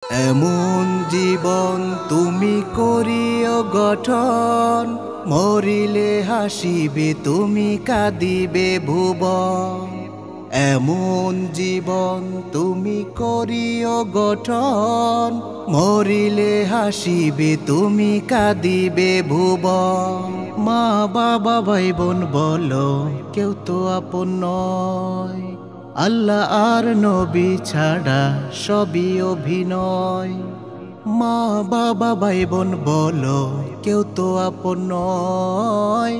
এমন জীবন তুমি করিও গঠন, মরিলে হাসিবে তুমি কাঁদিবে ভুবন। এমন জীবন তুমি করিও গঠন, মরিলে হাসিবে তুমি কাঁদিবে ভুবন। মা বাবা ভাই বোন বলো কেউ তো আপন নয়, আল্লাহ আর নবী ছাড়া সবই অভিনয়। মা বাবা ভাই বোন বলো কেউ তো আপন নয়,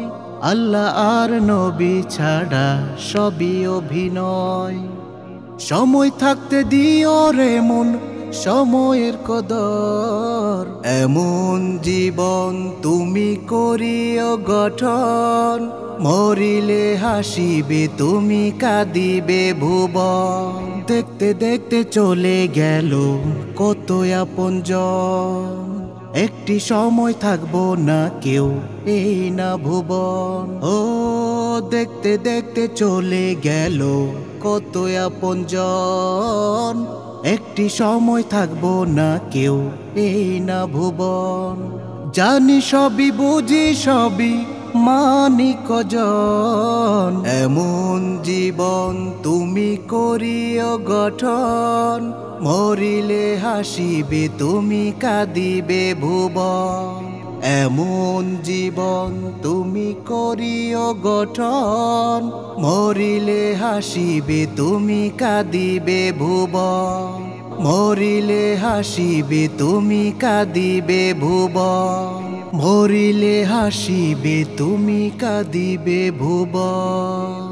আল্লাহ আর নবী ছাড়া সবই অভিনয়। সময় থাকতে দিও রে মন সময়ের কদর, এমন জীবন তুমি করিও গঠন, মরিলে হাসিবে তুমি কাঁদিবে ভুবন। দেখতে দেখতে চলে গেল কত আপনজন, একটি সময় থাকবো না কেউ এই না ভুবন। ও দেখতে দেখতে চলে গেল কত আপনজন, একটি সময় থাকবো না কেউ এই না ভুবন। জানি সবই বুঝি সবই মানি কজন, এমন জীবন তুমি করিও গঠন, মরিলে হাসিবে তুমি কাঁদিবে ভুবন। এমন জীবন তুমি করিও গঠন, মরিলে হাসিবে তুমি কাঁদিবে ভুবন। মরিলে হাসিবে তুমি কাঁদিবে ভুবন, মরিলে হাসিবে তুমি কাঁদিবে ভুবন।